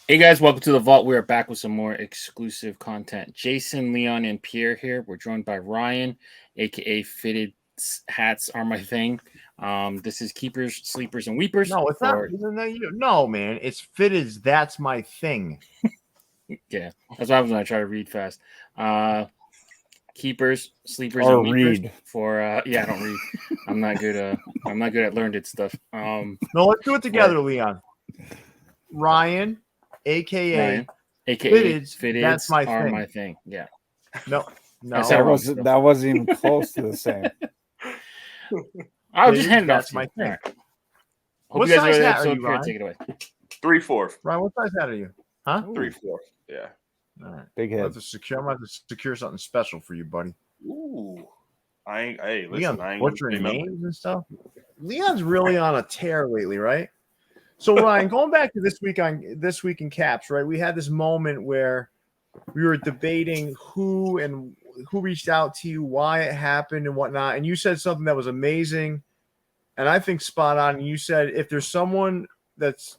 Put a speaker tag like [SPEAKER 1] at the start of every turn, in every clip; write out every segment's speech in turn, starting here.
[SPEAKER 1] Hey guys, welcome to the Vault. We are back with some more exclusive content. Jason, Leon, and Pierre here. We're joined by Ryan, aka Fitted Hats Are My Thing. This is Keepers, Sleepers, and Weepers.
[SPEAKER 2] No, it's not. No, man. It's fitted. That's my thing.
[SPEAKER 1] Yeah, that's what happens when I try to read fast. Keepers, Sleepers,
[SPEAKER 3] Or
[SPEAKER 1] and Weepers.
[SPEAKER 3] read.
[SPEAKER 1] I don't read. I'm not good. I'm not good at learned it stuff.
[SPEAKER 2] No, let's do it together, Leon. Ryan, aka
[SPEAKER 1] Fitted.
[SPEAKER 2] That's my
[SPEAKER 1] are
[SPEAKER 2] thing.
[SPEAKER 1] my thing. Yeah.
[SPEAKER 2] No.
[SPEAKER 3] That wasn't even close to the same.
[SPEAKER 1] I'll just hand it off.
[SPEAKER 2] That's my thing.
[SPEAKER 1] Right. Hope
[SPEAKER 2] What
[SPEAKER 1] you guys
[SPEAKER 2] size
[SPEAKER 1] are
[SPEAKER 2] hat are you,
[SPEAKER 1] Pierre,
[SPEAKER 2] Ryan?
[SPEAKER 1] take it away.
[SPEAKER 4] 3/4.
[SPEAKER 2] Ryan, what size hat are you? Huh?
[SPEAKER 4] 3/4. Yeah.
[SPEAKER 2] All right.
[SPEAKER 3] Big
[SPEAKER 2] I'm
[SPEAKER 3] head.
[SPEAKER 2] going to have to secure something special for you, buddy.
[SPEAKER 4] Ooh. Hey, listen,
[SPEAKER 2] Leon's
[SPEAKER 4] I ain't
[SPEAKER 2] butchering
[SPEAKER 4] gonna say
[SPEAKER 2] names and stuff. Leon's really on a tear lately, right? So Ryan, going back to this week in Caps, right? We had this moment where we were debating who reached out to you, why it happened, and whatnot. And you said something that was amazing, and I think spot on. You said if there's someone that's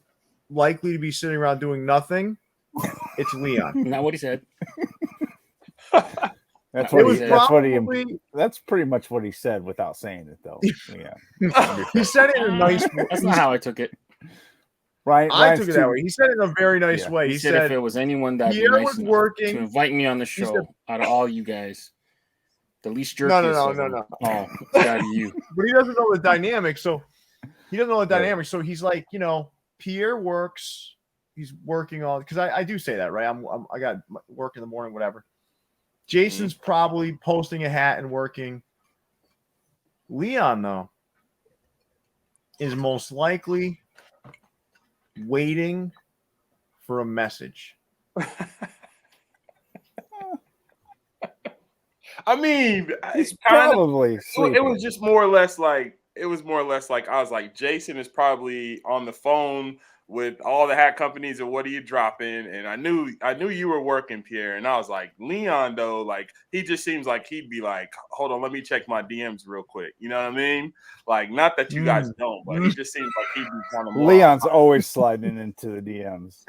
[SPEAKER 2] likely to be sitting around doing nothing, it's Leon.
[SPEAKER 1] Not what he said.
[SPEAKER 3] That's
[SPEAKER 1] It
[SPEAKER 3] what
[SPEAKER 1] was
[SPEAKER 3] he.
[SPEAKER 2] probably-
[SPEAKER 3] That's pretty much what he said without saying it, though. Yeah.
[SPEAKER 2] He said it in a nice way.
[SPEAKER 1] That's not how I took it.
[SPEAKER 3] Ryan,
[SPEAKER 2] I took it that way. He said it in a very nice
[SPEAKER 3] Yeah.
[SPEAKER 2] way.
[SPEAKER 1] He said if it was anyone that
[SPEAKER 2] Pierre
[SPEAKER 1] nice
[SPEAKER 2] was
[SPEAKER 1] enough
[SPEAKER 2] working.
[SPEAKER 1] to invite me on the show
[SPEAKER 2] said-
[SPEAKER 1] out of all you guys, the least jerky.
[SPEAKER 2] No.
[SPEAKER 1] Oh, it's gotta be you.
[SPEAKER 2] But he doesn't know the dynamic. So he doesn't know the dynamic. So he's like, Pierre works. He's working on because I do say that, right? I got work in the morning, whatever. Jason's probably posting a hat and working. Leon, though, is most likely waiting for a message.
[SPEAKER 4] I mean,
[SPEAKER 3] He's
[SPEAKER 4] kind of.
[SPEAKER 3] probably
[SPEAKER 4] It
[SPEAKER 3] sleeping.
[SPEAKER 4] was just more or less like I was like, Jason is probably on the phone with all the hat companies, or what are you dropping? And I knew you were working, Pierre. And I was like, Leon, though, like he just seems like he'd be like, hold on, let me check my DMs real quick. You know what I mean? Like, not that you guys don't, but he just seems like he'd be kind of more.
[SPEAKER 3] Leon's always sliding into the DMs.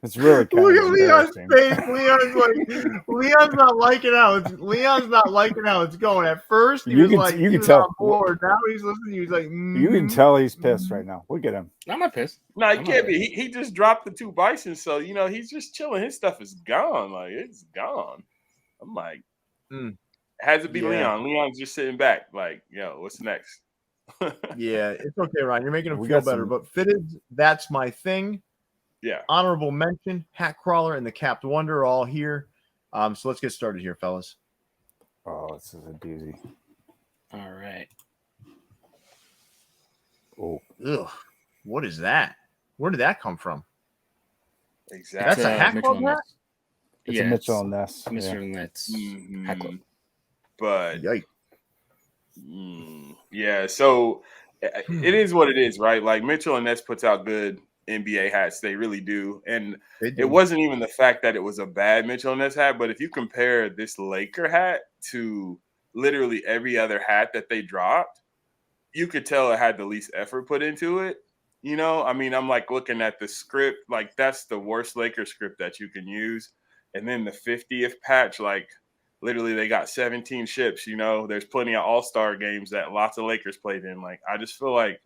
[SPEAKER 3] It's really kind
[SPEAKER 2] Look
[SPEAKER 3] of
[SPEAKER 2] at Leon's
[SPEAKER 3] embarrassing.
[SPEAKER 2] face. Leon's not liking how it's going. At first, he was on board. Now he's listening. He's like,
[SPEAKER 3] You can tell he's pissed right now. Look at him.
[SPEAKER 1] I'm not pissed.
[SPEAKER 4] No, he can't be. He just dropped the 2 Bisons, so he's just chilling. His stuff is gone. Like, it's gone. I'm like, has it be Leon? Leon's just sitting back, like, what's next?
[SPEAKER 2] Yeah, it's okay, Ryan. You're making him feel better. But fitted, that's my thing.
[SPEAKER 4] Yeah.
[SPEAKER 2] Honorable mention, Hat Crawler, and the Capped Wonder are all here. So let's get started here, fellas.
[SPEAKER 3] Oh, this is a doozy.
[SPEAKER 1] All right.
[SPEAKER 3] Oh.
[SPEAKER 2] Ugh. What is that? Where did that come from?
[SPEAKER 4] Exactly.
[SPEAKER 2] That's a Hat Club hat?
[SPEAKER 3] It's a Mitchell and Ness.
[SPEAKER 1] Mr. Ness. Hat Club.
[SPEAKER 4] But
[SPEAKER 2] Yikes.
[SPEAKER 4] Yeah, so it is what it is, right? Like Mitchell and Ness puts out good NBA hats. They really do. And it wasn't even the fact that it was a bad Mitchell and Ness hat, but if you compare this Laker hat to literally every other hat that they dropped, you could tell it had the least effort put into it. I mean, I'm like looking at the script, like that's the worst Laker script that you can use. And then the 50th patch, like literally they got 17 ships, there's plenty of all-star games that lots of Lakers played in. Like, I just feel like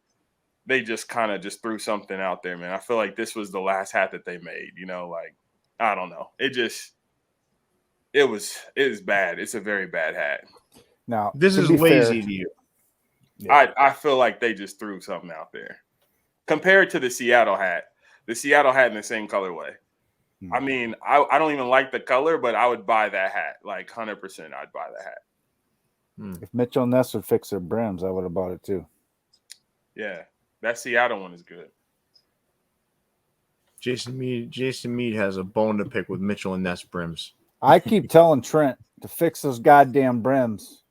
[SPEAKER 4] they just kind of just threw something out there, man. I feel like this was the last hat that they made, like, I don't know. It was bad. It's a very bad hat.
[SPEAKER 3] Now,
[SPEAKER 2] this is lazy to you.
[SPEAKER 4] Yeah. I feel like they just threw something out there. Compared to the Seattle hat in the same colorway. I mean, I don't even like the color, but I would buy that hat. Like 100%, I'd buy the hat.
[SPEAKER 3] If Mitchell and Ness would fix their brims, I would have bought it too.
[SPEAKER 4] Yeah, that Seattle one is good.
[SPEAKER 2] Jason Mead has a bone to pick with Mitchell and Ness brims.
[SPEAKER 3] I keep telling Trent to fix those goddamn brims,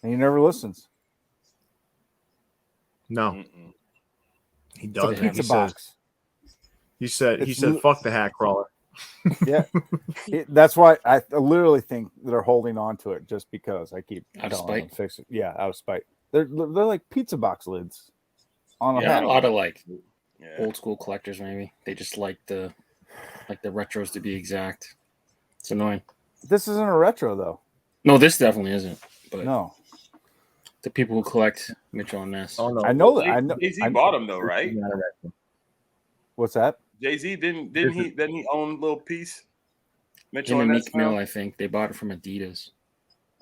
[SPEAKER 3] and he never listens.
[SPEAKER 2] No, he does.
[SPEAKER 3] Pizza box.
[SPEAKER 2] He said, "Fuck the Hat Crawler."
[SPEAKER 3] Yeah, that's why I literally think they're holding on to it just because I keep telling them to fix it. Yeah, out of spite. They're like pizza box lids on a hat.
[SPEAKER 1] A lot of old school collectors. Maybe they just like the retros to be exact. It's annoying.
[SPEAKER 3] This isn't a retro though.
[SPEAKER 1] No, this definitely isn't. But
[SPEAKER 3] no,
[SPEAKER 1] the people who collect Mitchell and Ness.
[SPEAKER 2] Oh no,
[SPEAKER 3] I know that. I know.
[SPEAKER 4] Jay-Z bought him though, right?
[SPEAKER 3] What's that?
[SPEAKER 4] Jay-Z didn't he own a little piece? Mitchell
[SPEAKER 1] Him and
[SPEAKER 4] and Ness
[SPEAKER 1] Meek Mill,
[SPEAKER 4] now?
[SPEAKER 1] I think they bought it from Adidas.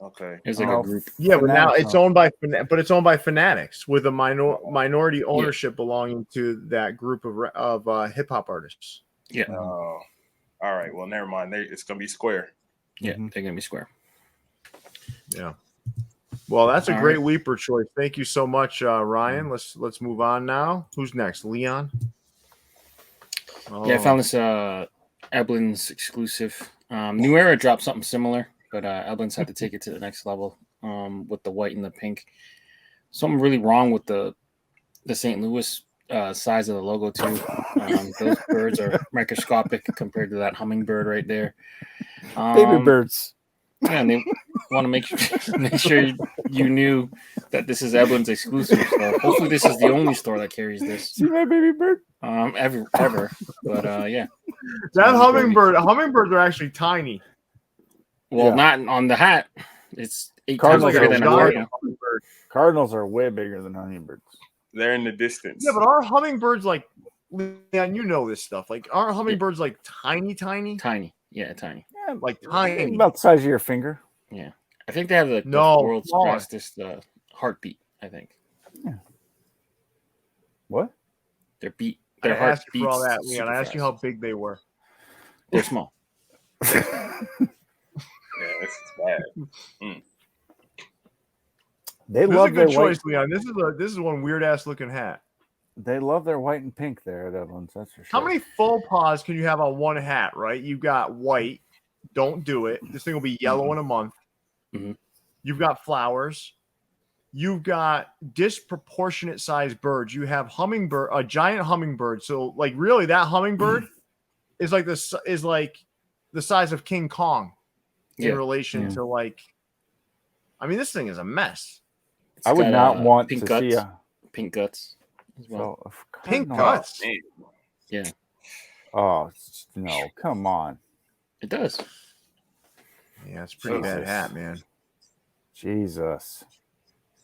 [SPEAKER 4] Okay.
[SPEAKER 1] It was like
[SPEAKER 3] Oh,
[SPEAKER 1] a group.
[SPEAKER 2] Yeah, but now
[SPEAKER 3] Fanatics,
[SPEAKER 2] it's
[SPEAKER 3] huh?
[SPEAKER 2] owned by Fanatics with a minority ownership belonging to that group of hip hop artists.
[SPEAKER 1] Yeah,
[SPEAKER 4] Oh, all right. Well, never mind. It's gonna be Square.
[SPEAKER 1] yeah, they're gonna be square.
[SPEAKER 2] Yeah. Well, that's a
[SPEAKER 1] All
[SPEAKER 2] great
[SPEAKER 1] right.
[SPEAKER 2] Weeper choice. Thank you so much, Ryan. Let's move on now. Who's next? Leon.
[SPEAKER 1] Yeah, I found this Eblin's exclusive. New Era dropped something similar, but Eblin's had to take it to the next level with the white and the pink. Something really wrong with the St. Louis size of the logo too. Those birds are microscopic compared to that hummingbird right there.
[SPEAKER 3] Baby birds.
[SPEAKER 1] Yeah, and they want to make sure you knew that this is Eblin's exclusive. So hopefully this is the only store that carries this.
[SPEAKER 3] See my baby bird?
[SPEAKER 1] Ever. But yeah.
[SPEAKER 2] That hummingbirds are actually tiny.
[SPEAKER 1] Well,
[SPEAKER 3] Yeah.
[SPEAKER 1] not on the hat. It's 8 times
[SPEAKER 3] Cardinals
[SPEAKER 1] bigger
[SPEAKER 3] are
[SPEAKER 1] than a
[SPEAKER 3] giant.
[SPEAKER 1] cardinal.
[SPEAKER 2] Hummingbird.
[SPEAKER 3] Cardinals are way bigger than hummingbirds.
[SPEAKER 4] They're in the distance.
[SPEAKER 2] Yeah, but our hummingbirds, like, Leon, you know this stuff. Like, our hummingbirds, like, tiny?
[SPEAKER 1] Tiny. Yeah, tiny.
[SPEAKER 3] Yeah,
[SPEAKER 2] Like, tiny.
[SPEAKER 3] about the size of your finger.
[SPEAKER 1] Yeah. I think they have the
[SPEAKER 2] No,
[SPEAKER 1] world's
[SPEAKER 2] smaller.
[SPEAKER 1] fastest heartbeat, I think.
[SPEAKER 3] What?
[SPEAKER 1] Their
[SPEAKER 2] I
[SPEAKER 1] heart
[SPEAKER 2] asked you for all that,
[SPEAKER 1] beats
[SPEAKER 2] Leon. I
[SPEAKER 1] super
[SPEAKER 2] asked you
[SPEAKER 1] fast.
[SPEAKER 2] how big they were.
[SPEAKER 1] They're small.
[SPEAKER 4] Yeah, this is bad.
[SPEAKER 3] They
[SPEAKER 2] This is a
[SPEAKER 3] love their
[SPEAKER 2] good
[SPEAKER 3] white.
[SPEAKER 2] choice, Leon. This is one weird ass looking hat.
[SPEAKER 3] They love their white and pink there at Evans. That's for sure.
[SPEAKER 2] How many faux pas can you have on one hat, right? You've got white. Don't do it. This thing will be yellow in a month.
[SPEAKER 1] Mhm.
[SPEAKER 2] You've got flowers. You've got disproportionate sized birds. You have a giant hummingbird. So, like, really, that hummingbird is like the size of King Kong in
[SPEAKER 1] Yeah.
[SPEAKER 2] relation
[SPEAKER 3] Yeah.
[SPEAKER 2] to, like. I mean, this thing is a mess.
[SPEAKER 1] It's
[SPEAKER 3] I would
[SPEAKER 1] got,
[SPEAKER 3] not want
[SPEAKER 1] pink
[SPEAKER 3] to
[SPEAKER 1] guts.
[SPEAKER 3] see a
[SPEAKER 1] Pink guts as well.
[SPEAKER 3] so, if
[SPEAKER 2] Pink
[SPEAKER 3] Cardinals-
[SPEAKER 2] guts.
[SPEAKER 4] Man.
[SPEAKER 1] Yeah,
[SPEAKER 3] Oh no! Come on,
[SPEAKER 1] it does.
[SPEAKER 2] Yeah, it's a pretty bad
[SPEAKER 3] Jesus.
[SPEAKER 2] hat, man.
[SPEAKER 3] Jesus!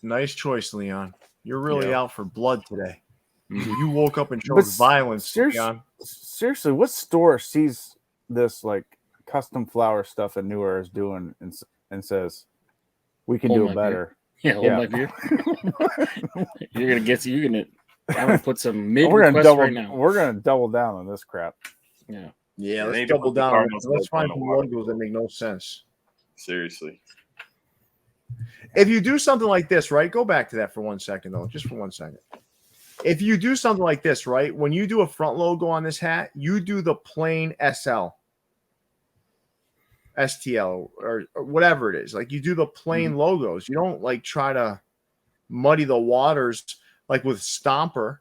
[SPEAKER 2] Nice choice, Leon. You're really
[SPEAKER 4] Yeah.
[SPEAKER 2] out for blood today.
[SPEAKER 1] Mhm.
[SPEAKER 2] You woke up and showed
[SPEAKER 3] But
[SPEAKER 2] violence,
[SPEAKER 3] seriously-
[SPEAKER 2] Leon.
[SPEAKER 3] Seriously, what store sees this like custom flower stuff that New Era is doing and says we can
[SPEAKER 1] Hold
[SPEAKER 3] do
[SPEAKER 1] my
[SPEAKER 3] it better?
[SPEAKER 1] Yeah, hold
[SPEAKER 3] Yeah.
[SPEAKER 1] my beer. I'm gonna put some mid
[SPEAKER 3] We're gonna
[SPEAKER 1] requests
[SPEAKER 3] double.
[SPEAKER 1] right now.
[SPEAKER 3] We're gonna double down on this crap.
[SPEAKER 1] Yeah.
[SPEAKER 2] Yeah,
[SPEAKER 4] they need
[SPEAKER 2] let's
[SPEAKER 4] to
[SPEAKER 2] double
[SPEAKER 4] put the
[SPEAKER 2] down on
[SPEAKER 4] Cardinals
[SPEAKER 2] this. Let's
[SPEAKER 4] logo on
[SPEAKER 2] find
[SPEAKER 4] the
[SPEAKER 2] some
[SPEAKER 4] water.
[SPEAKER 2] logos that make no sense.
[SPEAKER 4] Seriously.
[SPEAKER 2] If you do something like this, right? Go back to that for 1 second, though. Just for 1 second. If you do something like this, right? When you do a front logo on this hat, you do the plain SL, STL, or whatever it is. Like, you do the plain logos. You don't, like, try to muddy the waters like with Stomper,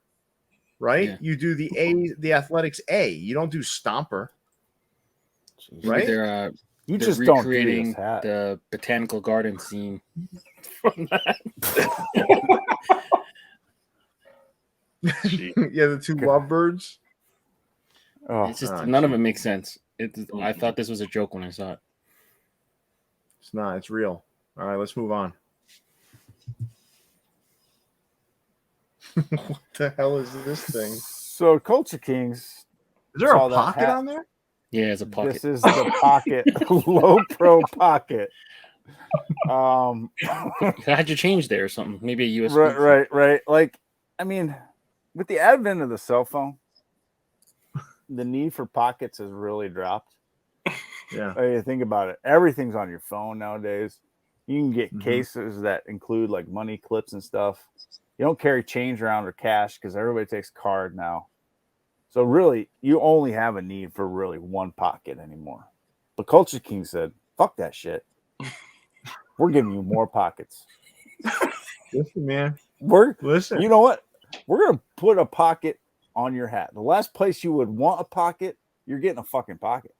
[SPEAKER 2] right?
[SPEAKER 1] Yeah.
[SPEAKER 2] You do the Athletics A. You don't do Stomper.
[SPEAKER 1] Maybe
[SPEAKER 2] Right?
[SPEAKER 1] They're
[SPEAKER 3] You
[SPEAKER 1] they're
[SPEAKER 3] just don't do
[SPEAKER 1] recreating
[SPEAKER 3] this hat.
[SPEAKER 1] the botanical garden scene from that.
[SPEAKER 4] Gee.
[SPEAKER 2] Yeah, the two lovebirds.
[SPEAKER 3] Oh,
[SPEAKER 1] It's just
[SPEAKER 2] Oh,
[SPEAKER 1] none of it makes sense. I thought this was a joke when I saw it.
[SPEAKER 2] It's not. It's real. All right, let's move on. What the hell is this thing? Is
[SPEAKER 3] so Culture Kings.
[SPEAKER 2] there a
[SPEAKER 3] Saw that
[SPEAKER 2] pocket
[SPEAKER 3] hat.
[SPEAKER 2] on there?
[SPEAKER 1] Yeah, it's a pocket.
[SPEAKER 3] This is the pocket, low pro pocket.
[SPEAKER 1] How'd you change there or something? Maybe a USB.
[SPEAKER 3] Right. Like, I mean, with the advent of the cell phone, the need for pockets has really dropped.
[SPEAKER 2] Yeah.
[SPEAKER 3] I mean, think about it. Everything's on your phone nowadays. You can get
[SPEAKER 2] Mhm.
[SPEAKER 3] cases that include like money clips and stuff. You don't carry change around or cash because everybody takes card now. So really, you only have a need for really one pocket anymore. But Culture King said, "Fuck that shit. We're giving you more pockets.
[SPEAKER 2] Listen, man.
[SPEAKER 3] You know what? We're gonna put a pocket on your hat. The last place you would want a pocket, you're getting a fucking pocket.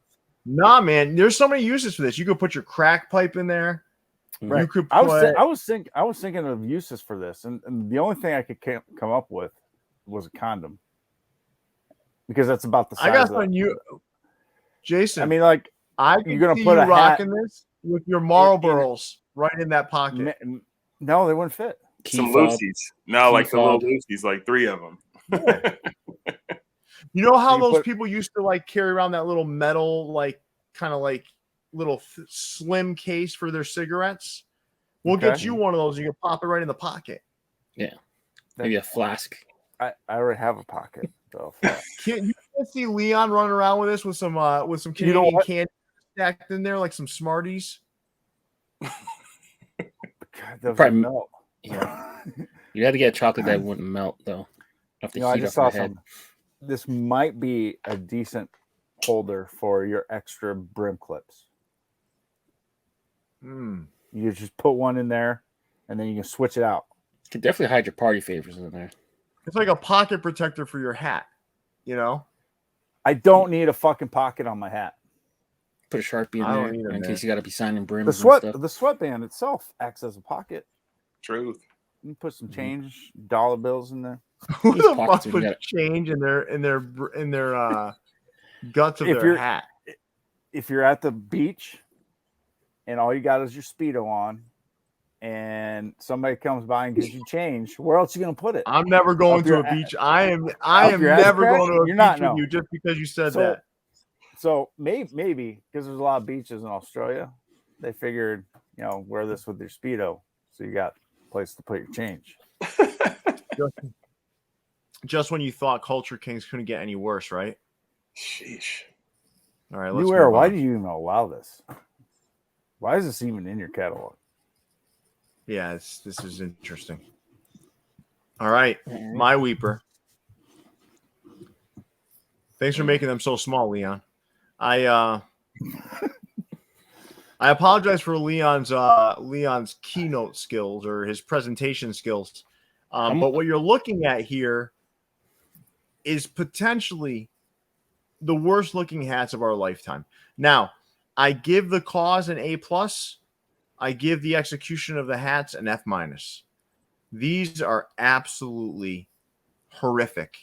[SPEAKER 2] Nah, man. There's so many uses for this. You could put your crack pipe in there.
[SPEAKER 1] Right.
[SPEAKER 2] You could
[SPEAKER 3] I
[SPEAKER 2] put.
[SPEAKER 3] was thinking of uses for this, and the only thing I could come up with was a condom. because that's about the size.
[SPEAKER 2] I got
[SPEAKER 3] of
[SPEAKER 2] on you, Jason.
[SPEAKER 3] I mean, like,
[SPEAKER 2] I
[SPEAKER 3] you're
[SPEAKER 2] can
[SPEAKER 3] gonna
[SPEAKER 2] see
[SPEAKER 3] put
[SPEAKER 2] you
[SPEAKER 3] a hat
[SPEAKER 2] rocking this with your Marlboros right in that pocket.
[SPEAKER 3] no, they wouldn't fit.
[SPEAKER 4] Some
[SPEAKER 1] Key fob.
[SPEAKER 4] Lucy's. No, like the little
[SPEAKER 1] fob.
[SPEAKER 4] Lucy's, like 3 of them.
[SPEAKER 2] Yeah. You know how
[SPEAKER 3] You
[SPEAKER 2] those
[SPEAKER 3] put-
[SPEAKER 2] people used to like carry around that little metal, like kind of like little slim case for their cigarettes? We'll
[SPEAKER 3] Okay.
[SPEAKER 2] get you one of those. You can pop it right in the pocket.
[SPEAKER 1] Yeah. Maybe a flask.
[SPEAKER 3] I already have a pocket. So
[SPEAKER 2] You can't see Leon running around with this with some
[SPEAKER 3] You know
[SPEAKER 2] Canadian
[SPEAKER 3] what?
[SPEAKER 2] candy stacked in there, like some Smarties.
[SPEAKER 3] God, those
[SPEAKER 1] Probably-
[SPEAKER 3] melt.
[SPEAKER 1] Yeah. You had to get chocolate that wouldn't melt though. Off the
[SPEAKER 3] You know, I
[SPEAKER 1] heat
[SPEAKER 3] just
[SPEAKER 1] off
[SPEAKER 3] saw
[SPEAKER 1] your head.
[SPEAKER 3] some. This might be a decent holder for your extra brim clips.
[SPEAKER 2] Mm.
[SPEAKER 3] You just put one in there, and then you can switch it out.
[SPEAKER 1] You could definitely hide your party favors in there.
[SPEAKER 2] It's like a pocket protector for your hat. You know,
[SPEAKER 3] I don't need a fucking pocket on my hat.
[SPEAKER 1] Put a Sharpie in
[SPEAKER 2] I don't
[SPEAKER 1] there
[SPEAKER 2] either,
[SPEAKER 1] in
[SPEAKER 2] man.
[SPEAKER 1] case you got to be signing
[SPEAKER 3] The
[SPEAKER 1] brims and stuff.
[SPEAKER 3] sweatband itself acts as a pocket.
[SPEAKER 4] Truth.
[SPEAKER 3] You can put some change, dollar bills in there.
[SPEAKER 2] who
[SPEAKER 1] These
[SPEAKER 2] the
[SPEAKER 1] pockets
[SPEAKER 2] fuck
[SPEAKER 1] would
[SPEAKER 2] puts
[SPEAKER 1] get-
[SPEAKER 2] change in their guts of
[SPEAKER 3] If
[SPEAKER 2] their
[SPEAKER 3] you're-
[SPEAKER 2] hat?
[SPEAKER 3] If you're at the beach and all you got is your Speedo on, and somebody comes by and gives you change, where else are you gonna put it?
[SPEAKER 2] I'm never going
[SPEAKER 3] Up
[SPEAKER 2] to
[SPEAKER 3] your
[SPEAKER 2] a
[SPEAKER 3] a-
[SPEAKER 2] beach. I am
[SPEAKER 3] your ass
[SPEAKER 2] never
[SPEAKER 3] crack?
[SPEAKER 2] going to a
[SPEAKER 3] You're
[SPEAKER 2] beach
[SPEAKER 3] not,
[SPEAKER 2] with
[SPEAKER 3] no.
[SPEAKER 2] you just because you said
[SPEAKER 3] So-
[SPEAKER 2] that.
[SPEAKER 3] So maybe because there's a lot of beaches in Australia, they figured, wear this with your Speedo, so you got a place to put your change.
[SPEAKER 2] Just when you thought Culture Kings couldn't get any worse, right?
[SPEAKER 4] Sheesh.
[SPEAKER 2] All right, let's
[SPEAKER 3] New Era,
[SPEAKER 2] move
[SPEAKER 3] why
[SPEAKER 2] on.
[SPEAKER 3] do you even allow this? Why is this even in your catalog?
[SPEAKER 2] Yeah, this is interesting. All right, my Weeper. Thanks for making them so small, Leon. I apologize for Leon's keynote skills or his presentation skills. But what you're looking at here is potentially the worst looking hats of our lifetime. Now, I give the cause an A+. I give the execution of the hats an F-. These are absolutely horrific.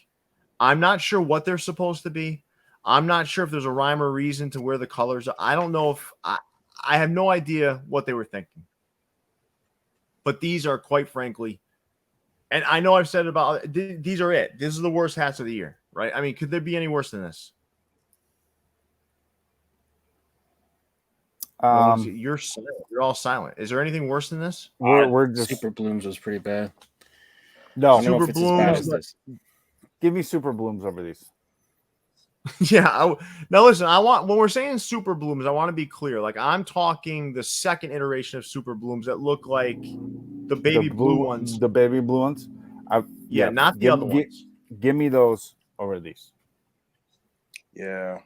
[SPEAKER 2] I'm not sure what they're supposed to be. I'm not sure if there's a rhyme or reason to where the colors are. I don't know if I have no idea what they were thinking. But these are, quite frankly, and I know I've said about these are it. This is the worst hats of the year, right? I mean, could there be any worse than this? You're silent. You're all silent. Is there anything worse than this?
[SPEAKER 3] We're just
[SPEAKER 1] Super Blooms was pretty bad.
[SPEAKER 3] no.
[SPEAKER 1] I don't know if
[SPEAKER 2] Super
[SPEAKER 1] it's as bad as
[SPEAKER 2] Blooms,
[SPEAKER 1] this.
[SPEAKER 3] Give me super blooms over these.
[SPEAKER 2] Yeah. Now listen, when we're saying super blooms, I want to be clear. Like I'm talking the second iteration of super blooms that look like the baby blue ones.
[SPEAKER 3] The baby blue ones.
[SPEAKER 2] Yeah, not the other ones.
[SPEAKER 3] Give me those over these.
[SPEAKER 4] Yeah.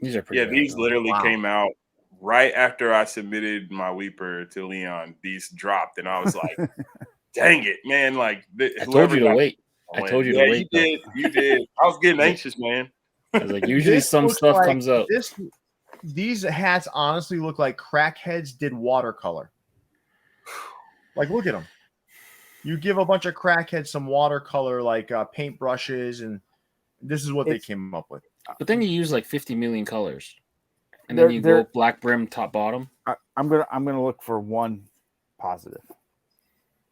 [SPEAKER 1] These are pretty bad.
[SPEAKER 4] These
[SPEAKER 1] though.
[SPEAKER 4] literally
[SPEAKER 2] Wow.
[SPEAKER 4] came out right after I submitted my Weeper to Leon. These dropped, and I was like, dang it, man. Like,
[SPEAKER 1] I told you to wait. I
[SPEAKER 4] win.
[SPEAKER 1] told you to
[SPEAKER 4] Yeah,
[SPEAKER 1] wait.
[SPEAKER 4] you did. You did. I was getting anxious, man.
[SPEAKER 1] I was like, usually
[SPEAKER 2] This
[SPEAKER 1] some
[SPEAKER 2] looks
[SPEAKER 1] stuff
[SPEAKER 2] like
[SPEAKER 1] comes up.
[SPEAKER 2] These hats honestly look like crackheads did watercolor. Like, look at them. You give a bunch of crackheads some watercolor, like paint brushes, and this is what they came up with.
[SPEAKER 1] But then you use like 50 million colors, and then you go black brim, top bottom.
[SPEAKER 3] I'm gonna look for one positive.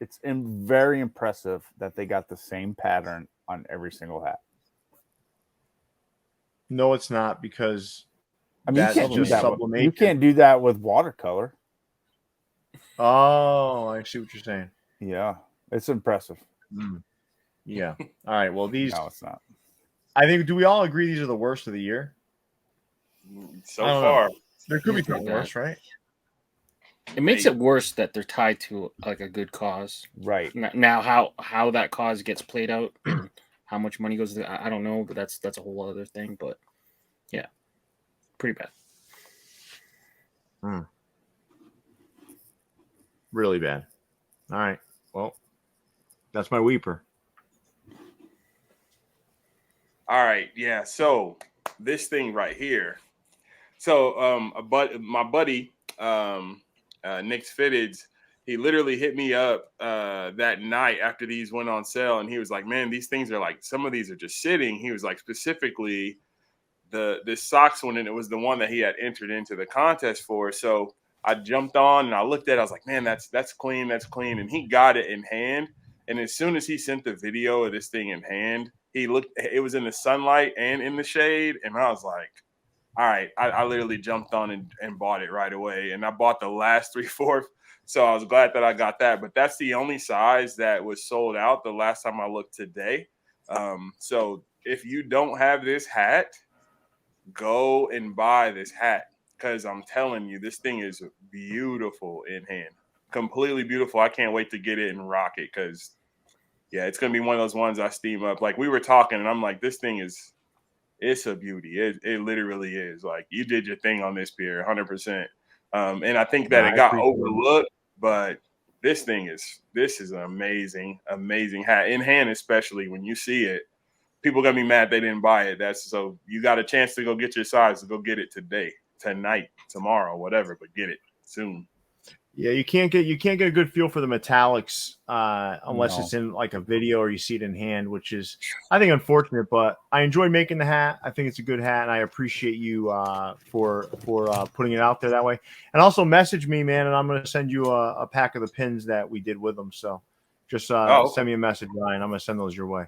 [SPEAKER 3] It's very impressive that they got the same pattern on every single hat.
[SPEAKER 2] No, it's not, because
[SPEAKER 3] I mean,
[SPEAKER 2] that's just sublimation.
[SPEAKER 3] You can't do that with watercolor.
[SPEAKER 2] Oh, I see what you're saying.
[SPEAKER 3] Yeah, it's impressive.
[SPEAKER 2] Yeah. All right. Well, these.
[SPEAKER 3] No, it's not.
[SPEAKER 2] I think. Do we all agree these are the worst of the year?
[SPEAKER 4] So far,
[SPEAKER 2] There could be
[SPEAKER 1] These are
[SPEAKER 2] something
[SPEAKER 1] bad.
[SPEAKER 2] worse, right?
[SPEAKER 1] It makes it worse that they're tied to like a good cause.
[SPEAKER 3] Right.
[SPEAKER 1] Now, how that cause gets played out, and how much money goes to, I don't know, but that's a whole other thing. But yeah, pretty bad.
[SPEAKER 2] Really bad. All right. Well, that's my Weeper.
[SPEAKER 4] all right. Yeah. So this thing right here. So my buddy Nick's Fitteds, He literally hit me up that night after these went on sale, and he was like, "Man, these things are like some of these are just sitting." He was like, specifically the socks one, and it was the one that he had entered into the contest for. So I jumped on and I looked at it. I was like, "Man, that's clean, that's clean." And he got it in hand. And as soon as he sent the video of this thing in hand, he looked. It was in the sunlight and in the shade, and I was like, all right, I literally jumped on and bought it right away. And I bought the last 3/4. So I was glad that I got that. But that's the only size that was sold out the last time I looked today. So if you don't have this hat, go and buy this hat. Because I'm telling you, this thing is beautiful in hand. Completely beautiful. I can't wait to get it and rock it. Because, yeah, it's going to be one of those ones I steam up. Like we were talking, and I'm like, this thing is – it's a beauty. It literally is. Like you did your thing on this, Pierre, 100%. And I think that it got overlooked, but this is an amazing, amazing hat in hand, especially when you see it. People gonna be mad they didn't buy it. That's so you got a chance to go get your size, to go get it today, tonight, tomorrow, whatever, but get it soon.
[SPEAKER 2] Yeah, you can't get a good feel for the metallics unless it's in like a video or you see it in hand, which is I think unfortunate. But I enjoy making the hat. I think it's a good hat, and I appreciate you for putting it out there that way. And also message me, man, and I'm going to send you a pack of the pins that we did with them. So just send me a message, Ryan. I'm going to send those your way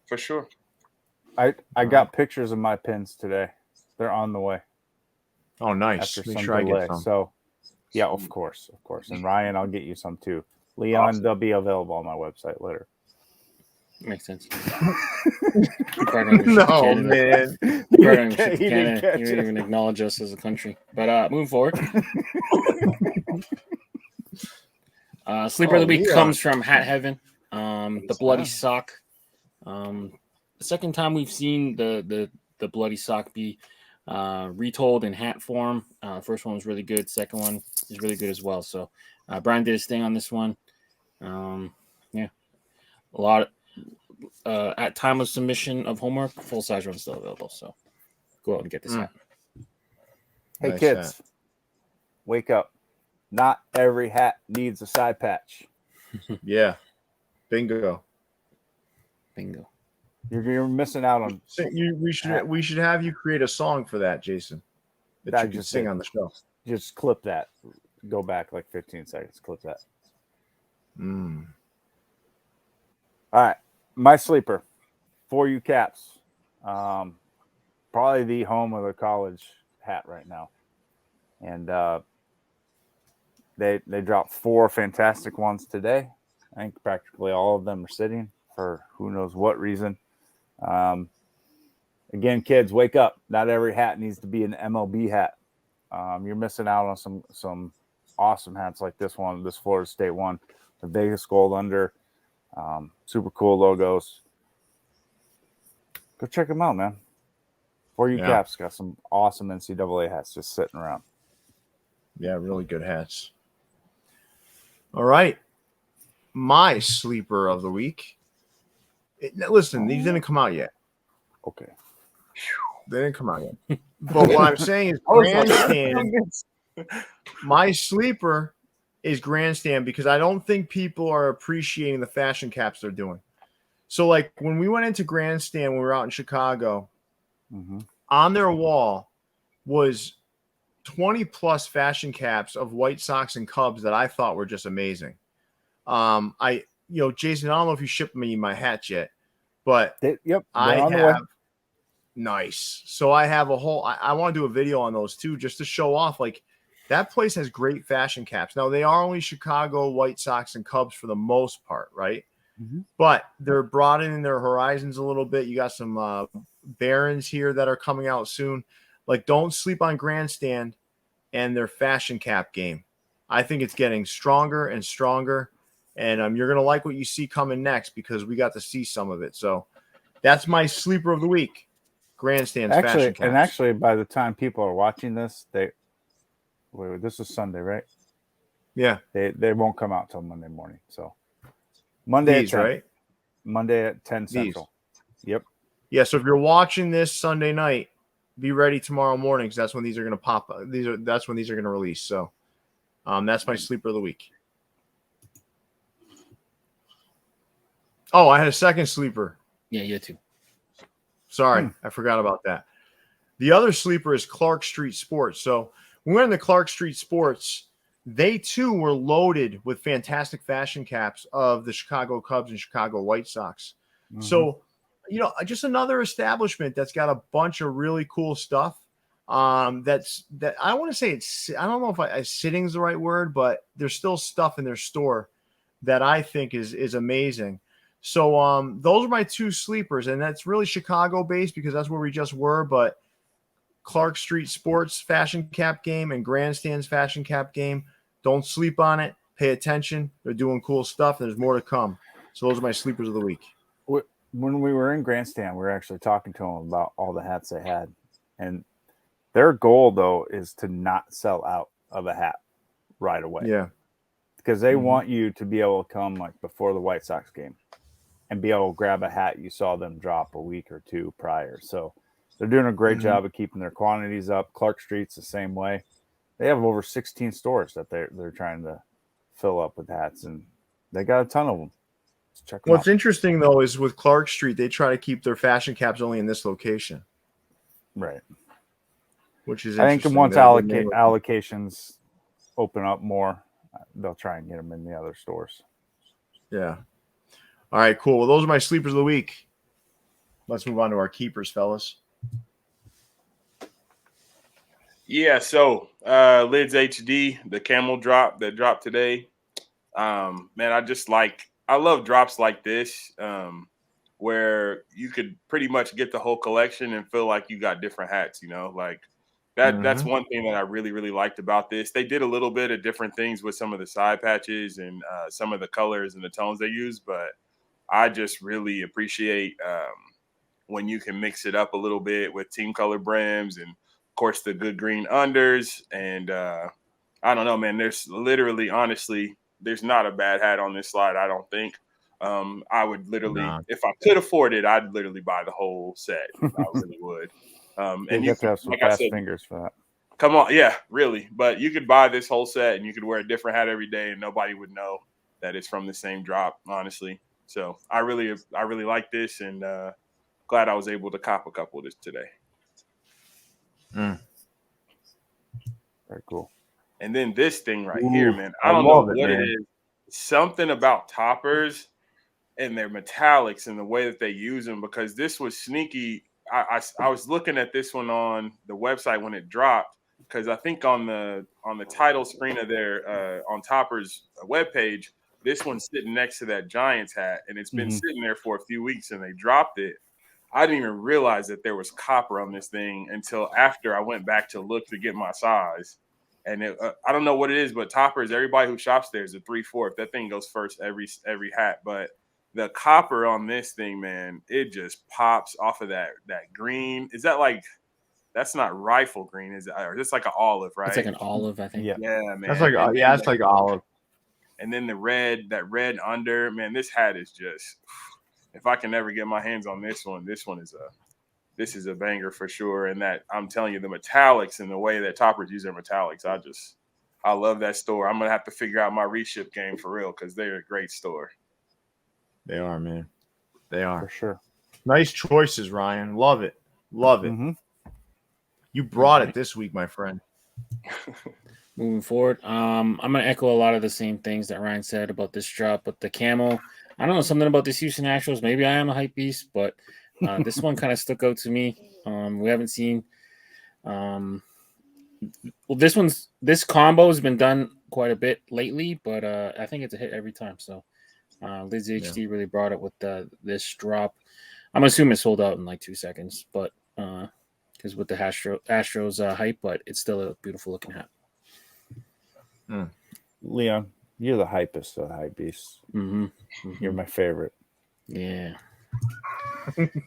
[SPEAKER 4] for sure.
[SPEAKER 3] I got pictures of my pins today. They're on the way.
[SPEAKER 2] Oh, nice.
[SPEAKER 3] After
[SPEAKER 2] Make
[SPEAKER 3] some
[SPEAKER 2] sure
[SPEAKER 3] delay.
[SPEAKER 2] I get some.
[SPEAKER 3] So. Yeah, of course. And Ryan, I'll get you some too. Leon,
[SPEAKER 4] awesome.
[SPEAKER 3] They'll be available on my website later.
[SPEAKER 1] Makes sense.
[SPEAKER 2] No, man.
[SPEAKER 1] You didn't even acknowledge us as a country. But moving forward. Sleeper of the week comes from Hat Heaven. The bloody sock. The second time we've seen the bloody sock be retold in hat form. First one was really good. Second one is really good as well. So Brian did his thing on this one. Yeah, a lot at time of submission of homework, full size run still available. So go out and get this hat.
[SPEAKER 3] Hey
[SPEAKER 2] Nice
[SPEAKER 3] kids, wake up! Not every hat needs a side patch.
[SPEAKER 2] Yeah, bingo.
[SPEAKER 3] You're missing out on.
[SPEAKER 2] We should have you create a song for that, Jason. That you can sing on the show.
[SPEAKER 3] Just clip that. Go back like 15 seconds. Clip that. All right, my sleeper for you Caps. Probably the home of the college hat right now, and they dropped 4 fantastic ones today. I think practically all of them are sitting for who knows what reason. Again, kids, wake up. Not every hat needs to be an MLB hat. You're missing out on some awesome hats like this one, this Florida State one, the Vegas Gold under, super cool logos. Go check them out, man. For you Caps, got some awesome NCAA hats just sitting around.
[SPEAKER 2] Yeah, really good hats. All right. My sleeper of the week. Listen, these didn't come out yet.
[SPEAKER 3] Okay.
[SPEAKER 2] They didn't come out yet. But what I'm saying is Grandstand. My sleeper is Grandstand because I don't think people are appreciating the fashion caps they're doing. So, like, when we went into Grandstand when we were out in Chicago, on their wall was 20-plus fashion caps of White Sox and Cubs that I thought were just amazing. Jason, I don't know if you shipped me my hats yet, but I have nice. So I have a whole. I want to do a video on those too, just to show off. Like that place has great fashion caps. Now they are only Chicago White Sox and Cubs for the most part, right? But they're broadening their horizons a little bit. You got some Barons here that are coming out soon. Like, don't sleep on Grandstand and their fashion cap game. I think it's getting stronger and stronger. And you're going to like what you see coming next because we got to see some of it. So that's my sleeper of the week. Grandstand's fashion caps.
[SPEAKER 3] And actually, by the time people are watching this, this is Sunday, right?
[SPEAKER 2] Yeah.
[SPEAKER 3] They won't come out till Monday morning. So Monday at 10. Right? Monday at 10 Central. Yep.
[SPEAKER 2] Yeah, so if you're watching this Sunday night, be ready tomorrow morning because that's when these are going to pop. That's when these are going to release. So that's my sleeper of the week. Oh, I had a second sleeper.
[SPEAKER 1] Yeah, you too.
[SPEAKER 2] Sorry, I forgot about that. The other sleeper is Clark Street Sports. So when we went into Clark Street Sports, they too were loaded with fantastic fashion caps of the Chicago Cubs and Chicago White Sox.
[SPEAKER 3] Mhm.
[SPEAKER 2] So, just another establishment that's got a bunch of really cool stuff. That I want to say I don't know if sitting is the right word, but there's still stuff in their store that I think is amazing. So those are my two sleepers, and that's really Chicago based because that's where we just were. But Clark Street Sports fashion cap game and Grandstand's fashion cap game, don't sleep on it. Pay attention. They're doing cool stuff. There's more to come. So those are my sleepers of the week.
[SPEAKER 3] When we were in Grandstand, we were actually talking to them about all the hats they had, and their goal though is to not sell out of a hat right away.
[SPEAKER 2] Yeah,
[SPEAKER 3] because they want you to be able to come like before the White Sox game and be able to grab a hat you saw them drop a week or two prior. So they're doing a great job of keeping their quantities up. Clark Street's the same way. They have over 16 stores that they're trying to fill up with hats, and they got a ton of them. Check them
[SPEAKER 2] What's
[SPEAKER 3] out.
[SPEAKER 2] interesting though is with Clark Street, they try to keep their fashion caps only in this location,
[SPEAKER 3] Right.
[SPEAKER 2] which is
[SPEAKER 3] I think
[SPEAKER 2] interesting.
[SPEAKER 3] once
[SPEAKER 2] They
[SPEAKER 3] allocations open up more, they'll try and get them in the other stores.
[SPEAKER 2] Yeah. All right, cool. Well, those are my sleepers of the week. Let's move on to our keepers, fellas.
[SPEAKER 4] Yeah, so Lids HD, the camel drop that dropped today. Man, I love drops like this, where you could pretty much get the whole collection and feel like you got different hats, like that's one thing that I really, really liked about this. They did a little bit of different things with some of the side patches and some of the colors and the tones they use, but I just really appreciate when you can mix it up a little bit with team color brims and of course the good green unders. And I don't know, man, honestly, there's not a bad hat on this slide, I don't think. I would literally, if I could afford it, I'd literally buy the whole set. I really would. And
[SPEAKER 3] you have to have some fast fingers for that.
[SPEAKER 4] Come on, yeah, really. But you could buy this whole set and you could wear a different hat every day and nobody would know that it's from the same drop, honestly. So I really like this, and glad I was able to cop a couple of this today.
[SPEAKER 3] Very cool.
[SPEAKER 4] And then this thing right here, man. I don't know what it is. Something about toppers and their metallics and the way that they use them, because this was sneaky. I was looking at this one on the website when it dropped, because I think on the title screen of their on Topper's webpage, this one's sitting next to that Giants hat, and it's been sitting there for a few weeks, and they dropped it. I didn't even realize that there was copper on this thing until after I went back to look to get my size. And I don't know what it is, but Toppers, everybody who shops there is a 3/4. That thing goes first every hat. But the copper on this thing, man, it just pops off of that green. Is that like, that's not rifle green, is it? Or it's like an olive, right?
[SPEAKER 1] It's like an olive, I think.
[SPEAKER 4] Yeah, man.
[SPEAKER 2] That's like it's like olive.
[SPEAKER 4] And then that red under, man, this hat is just, if I can ever get my hands on this one is a banger for sure. And that, I'm telling you, the metallics and the way that Toppers use their metallics, I love that store. I'm gonna have to figure out my reship game for real, because they're a great store.
[SPEAKER 2] They are, man. They are.
[SPEAKER 3] For sure.
[SPEAKER 2] Nice choices, Ryan. Love it. Love it. You brought it this week, my friend.
[SPEAKER 1] Moving forward, I'm gonna echo a lot of the same things that Ryan said about this drop, but the camo. I don't know, something about this Houston Astros. Maybe I am a hype beast, but this one kind of stuck out to me. We haven't seen. Well, this combo has been done quite a bit lately, but I think it's a hit every time. So Lids HD really brought it with this drop. I'm assuming it sold out in like 2 seconds, but because with the Astros hype, but it's still a beautiful looking hat.
[SPEAKER 3] Leon, you're the hypest of hype beasts. You're my favorite.
[SPEAKER 1] Yeah.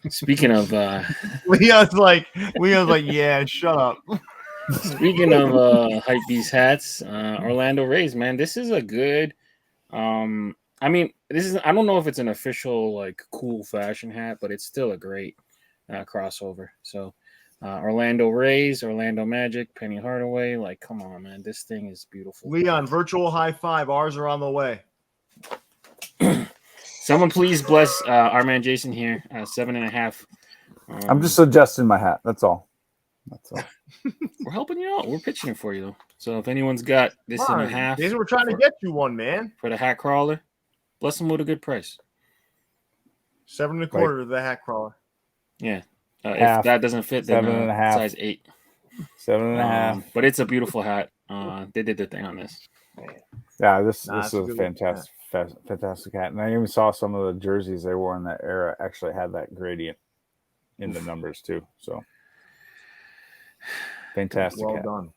[SPEAKER 1] Speaking of
[SPEAKER 2] Leon's like, yeah, shut up.
[SPEAKER 1] Speaking of hype beast hats, Orlando Rays, man, this is a good. I mean, I don't know if it's an official like cool fashion hat, but it's still a great crossover. So Orlando Rays, Orlando Magic, Penny Hardaway, like, come on, man, this thing is beautiful.
[SPEAKER 2] Leon, virtual high five. Ours are on the way.
[SPEAKER 1] Someone please bless our man Jason here. 7.5.
[SPEAKER 3] I'm just adjusting my hat. That's all.
[SPEAKER 1] We're helping you out. We're pitching it for you though. So if anyone's got this
[SPEAKER 2] Come
[SPEAKER 1] and a
[SPEAKER 2] on,
[SPEAKER 1] half,
[SPEAKER 2] Jason, we're trying to get you one, man.
[SPEAKER 1] for the hat crawler, bless them with a good price.
[SPEAKER 2] 7 1/4 to the hat crawler.
[SPEAKER 1] Yeah.
[SPEAKER 3] Half,
[SPEAKER 1] if that doesn't fit, then
[SPEAKER 3] 7.5.
[SPEAKER 1] size 8.
[SPEAKER 3] 7.5.
[SPEAKER 1] But it's a beautiful hat. They did their thing on this.
[SPEAKER 3] Yeah, this
[SPEAKER 2] it's
[SPEAKER 3] is
[SPEAKER 2] a
[SPEAKER 3] a
[SPEAKER 2] good
[SPEAKER 3] fantastic hat. And I even saw some of the jerseys they wore in that era actually had that gradient in the numbers too. So fantastic
[SPEAKER 2] Well
[SPEAKER 3] hat.
[SPEAKER 2] done.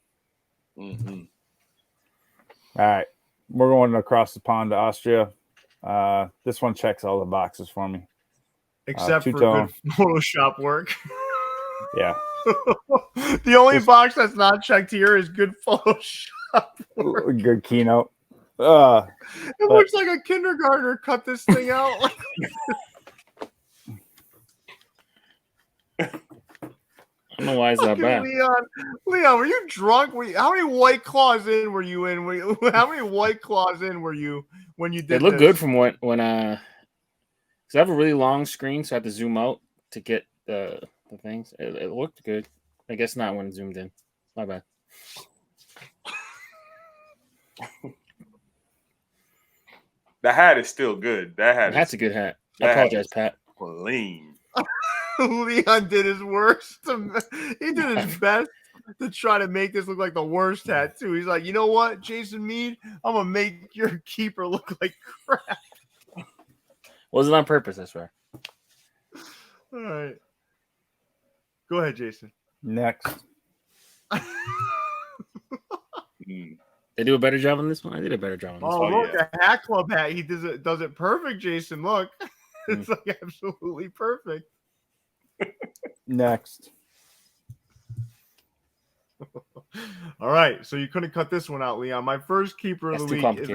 [SPEAKER 4] Mm-hmm.
[SPEAKER 3] All right. We're going across the pond to Austria. This one checks all the boxes for me.
[SPEAKER 2] Except for
[SPEAKER 3] two-tone.
[SPEAKER 2] good Photoshop work.
[SPEAKER 3] Yeah.
[SPEAKER 2] The only box that's not checked here is good Photoshop work.
[SPEAKER 3] Good keynote.
[SPEAKER 2] It looks like a kindergartner cut this thing out.
[SPEAKER 1] I don't know why it's that bad.
[SPEAKER 2] Leon, were you drunk? How many White Claws in were you in? How many White Claws in were you when you did?
[SPEAKER 1] They look
[SPEAKER 2] this?
[SPEAKER 1] good from when because I have a really long screen, so I have to zoom out to get the things. It looked good. I guess not when zoomed in. My bad.
[SPEAKER 4] The hat is still good.
[SPEAKER 1] That's a good hat. I apologize, Pat.
[SPEAKER 4] Clean.
[SPEAKER 2] Leon did his worst. He did his best to try to make this look like the worst hat too. He's like, you know what, Jason Mead, I'm gonna make your keeper look like crap.
[SPEAKER 1] Wasn't on purpose, I swear.
[SPEAKER 2] All right, go ahead, Jason.
[SPEAKER 3] Next.
[SPEAKER 1] They do a better job on this one. I did a better job on this one.
[SPEAKER 2] Look, a Hat Club hat. He does it perfect, Jason. Look, it's like absolutely perfect.
[SPEAKER 3] Next.
[SPEAKER 2] All right, so you couldn't cut this one out, Leon. My first keeper of the week is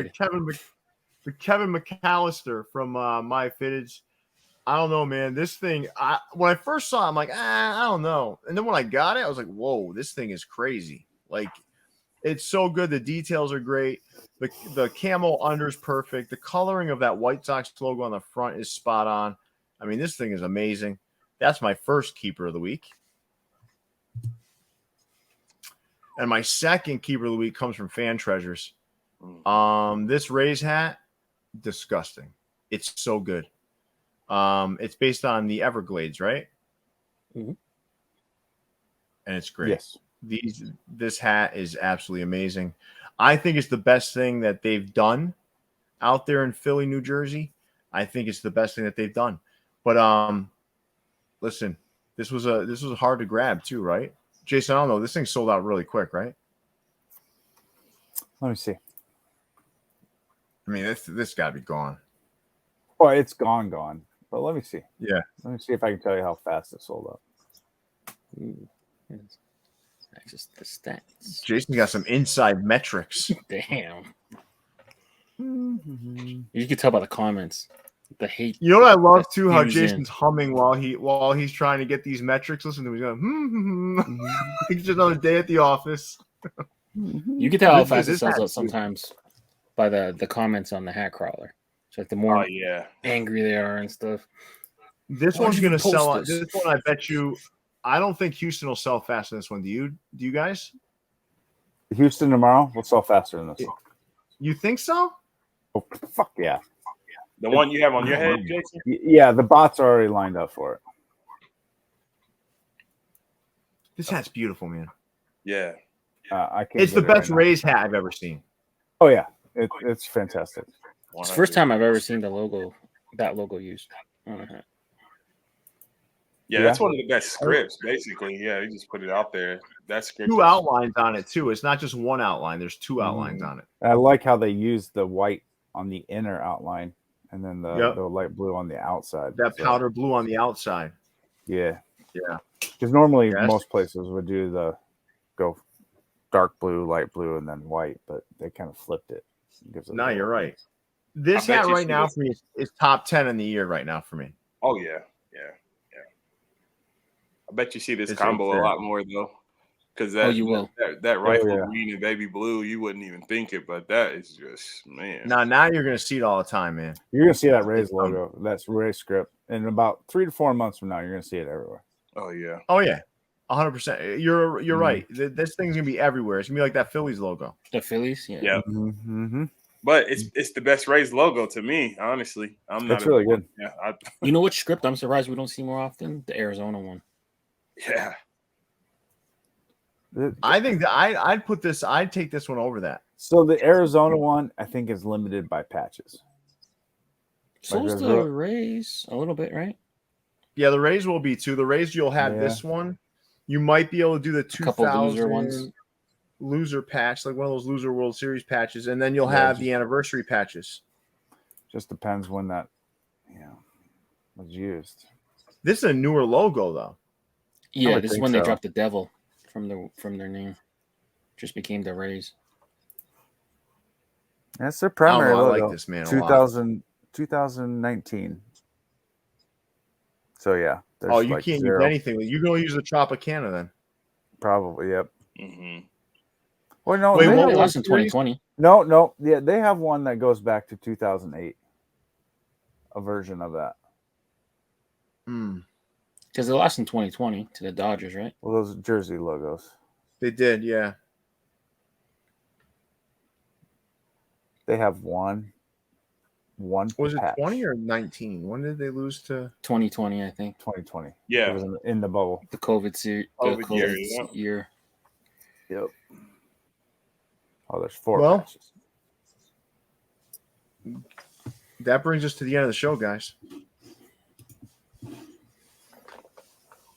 [SPEAKER 2] the Kevin McAllister from My Fittage. I don't know, man. This thing, when I first saw it, I'm like, I don't know. And then when I got it, I was like, whoa, this thing is crazy. Like, it's so good. The details are great. The camo under is perfect. The coloring of that White Sox logo on the front is spot on. I mean, this thing is amazing. That's my first keeper of the week. And my second keeper of the week comes from Fan Treasures. This Rays hat, disgusting. It's so good. It's based on the Everglades, right?
[SPEAKER 1] Mm-hmm.
[SPEAKER 2] And it's great.
[SPEAKER 3] Yes.
[SPEAKER 2] This hat is absolutely amazing. I think it's the best thing that they've done out there in Philly, New Jersey. I think it's the best thing that they've done. But listen, this was hard to grab too, right? Jason, I don't know. This thing sold out really quick, right?
[SPEAKER 3] Let me see.
[SPEAKER 2] I mean, this got to be gone.
[SPEAKER 3] Oh, it's gone. But let me see.
[SPEAKER 2] Yeah.
[SPEAKER 3] Let me see if I can tell you how fast it sold out.
[SPEAKER 1] Ooh. That's just the stats.
[SPEAKER 2] Jason got some inside metrics.
[SPEAKER 1] Damn. You can tell by the comments. The hate.
[SPEAKER 2] You know what I love too? How
[SPEAKER 1] Fusion.
[SPEAKER 2] Jason's humming while he's trying to get these metrics. Listen to him. He's going, It's just another day at the office.
[SPEAKER 1] You can tell how fast it sells out sometimes by the comments on the hat crawler. It's like the more angry they are and stuff.
[SPEAKER 2] This one's going to sell out. This one, I bet you. I don't think Houston will sell faster than this one. Do you guys?
[SPEAKER 3] Houston tomorrow will sell faster than this.
[SPEAKER 2] You think so?
[SPEAKER 3] Oh, fuck yeah.
[SPEAKER 4] The one you have on your head, Jason?
[SPEAKER 3] Yeah, the bots are already lined up for it.
[SPEAKER 2] This hat's beautiful, man.
[SPEAKER 4] Yeah.
[SPEAKER 2] It's the best Rays hat I've ever seen.
[SPEAKER 3] Oh, yeah. It's fantastic.
[SPEAKER 1] It's the first time I've ever seen that logo used on a hat.
[SPEAKER 4] Yeah, that's one of the best scripts, basically. Yeah, you just put it out there. That script.
[SPEAKER 2] 2 outlines on it, too. It's not just one outline. There's 2 outlines on it.
[SPEAKER 3] I like how they use the white on the inner outline and then the light blue on the outside.
[SPEAKER 2] That powder blue on the outside.
[SPEAKER 3] Yeah.
[SPEAKER 2] Yeah.
[SPEAKER 3] Because normally most places would do go dark blue, light blue, and then white, but they kind of flipped it.
[SPEAKER 2] No, you're right. This hat right now for me is top 10 in the year right now for me.
[SPEAKER 4] Oh, yeah. I bet you see this combo a lot more, though. because
[SPEAKER 1] you will.
[SPEAKER 4] that rifle
[SPEAKER 3] yeah.
[SPEAKER 4] green and baby blue, you wouldn't even think it, but that is just, man.
[SPEAKER 2] Now you're gonna see it all the time, man.
[SPEAKER 3] You're gonna see that Rays logo. That's Rays script. In about 3 to 4 months from now, you're gonna see it everywhere.
[SPEAKER 4] Oh yeah.
[SPEAKER 2] Oh yeah, 100%. You're right. This thing's gonna be everywhere. It's gonna be like that Phillies logo.
[SPEAKER 1] The Phillies, yeah.
[SPEAKER 4] Yeah.
[SPEAKER 3] Mm-hmm.
[SPEAKER 4] But it's the best Rays logo to me, honestly.
[SPEAKER 3] That's really good.
[SPEAKER 4] Yeah.
[SPEAKER 1] You know which script I'm surprised we don't see more often? The Arizona one.
[SPEAKER 4] Yeah.
[SPEAKER 2] I think that I'd take this one over that.
[SPEAKER 3] So the Arizona one, I think, is limited by patches.
[SPEAKER 1] So's
[SPEAKER 3] Like
[SPEAKER 1] the Rays a little bit, right?
[SPEAKER 2] Yeah, the Rays will be too. The Rays, you'll have this one. You might be able to do the 2000 loser patch, like one of those loser World Series patches, and then you'll have the anniversary patches.
[SPEAKER 3] Just depends when that was used.
[SPEAKER 2] This is a newer logo, though.
[SPEAKER 1] Yeah, this is when they dropped the devil from their name. Just became the Rays.
[SPEAKER 3] That's their primary logo.
[SPEAKER 2] I like this, man.
[SPEAKER 3] 2019. So yeah.
[SPEAKER 2] You can't use anything. You can only use the Tropicana then.
[SPEAKER 3] Probably, yep.
[SPEAKER 4] Mm-hmm.
[SPEAKER 3] Well, no,
[SPEAKER 1] wait, what was in 2020?
[SPEAKER 3] No. Yeah, they have one that goes back to 2008. A version of that.
[SPEAKER 1] Because they lost in 2020 to the Dodgers, right?
[SPEAKER 3] Well, those are jersey logos.
[SPEAKER 2] They did, yeah.
[SPEAKER 3] They have one.
[SPEAKER 2] Was it
[SPEAKER 3] patch.
[SPEAKER 2] 20 or 19? When did they lose to
[SPEAKER 1] 2020? I think
[SPEAKER 3] 2020.
[SPEAKER 4] Yeah,
[SPEAKER 3] it was in the bubble.
[SPEAKER 1] The COVID year.
[SPEAKER 3] Yep. Oh, there's 4 patches.
[SPEAKER 2] That brings us to the end of the show, guys.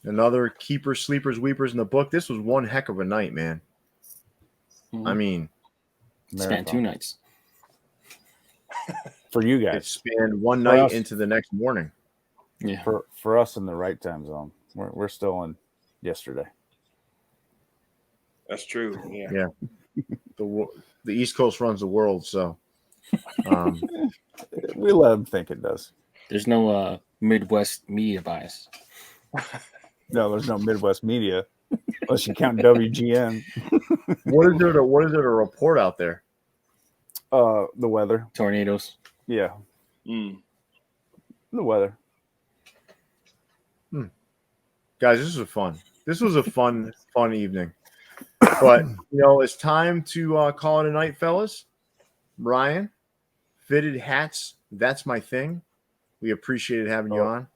[SPEAKER 2] Another keepers, sleepers, weepers in the book. This was one heck of a night, man.
[SPEAKER 1] Mm-hmm.
[SPEAKER 2] I mean,
[SPEAKER 1] spanned 2 nights.
[SPEAKER 3] For you guys,
[SPEAKER 2] it spanned one night into the next morning.
[SPEAKER 1] Yeah.
[SPEAKER 3] For us in the right time zone, we're still in yesterday.
[SPEAKER 4] That's true.
[SPEAKER 2] Yeah. The East Coast runs the world, so
[SPEAKER 3] we let them think it does.
[SPEAKER 1] There's no Midwest media bias.
[SPEAKER 3] No, there's no Midwest media unless you count WGN.
[SPEAKER 2] What is there to report out there?
[SPEAKER 3] The weather,
[SPEAKER 1] tornadoes.
[SPEAKER 3] Yeah. The weather.
[SPEAKER 2] Guys, this was fun. This was a fun evening. But it's time to call it a night, fellas. Ryan, fitted hats. That's my thing. We appreciated having you on.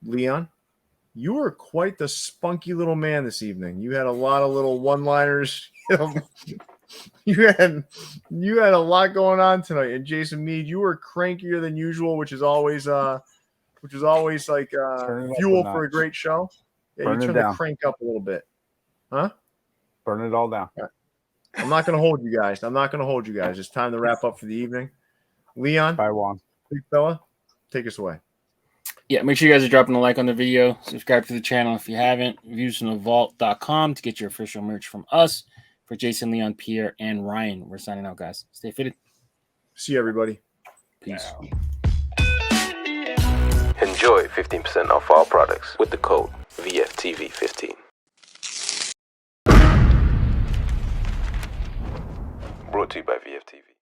[SPEAKER 2] Leon, you were quite the spunky little man this evening. You had a lot of little one-liners. You had a lot going on tonight. And Jason Mead, you were crankier than usual, which is always like fuel for a great show. Yeah, you turn the crank up a little bit. Huh?
[SPEAKER 3] Burn it all down.
[SPEAKER 2] I'm not going to hold you guys. It's time to wrap up for the evening. Leon,
[SPEAKER 3] bye, Juan.
[SPEAKER 2] Big fella, take us away.
[SPEAKER 1] Yeah, make sure you guys are dropping a like on the video. Subscribe to the channel if you haven't. Viewsfromthevault.com to get your official merch from us. For Jason, Leon, Pierre, and Ryan, we're signing out, guys. Stay fitted.
[SPEAKER 2] See you, everybody.
[SPEAKER 1] Peace.
[SPEAKER 5] Enjoy 15% off all products with the code VFTV15. Brought to you by VFTV.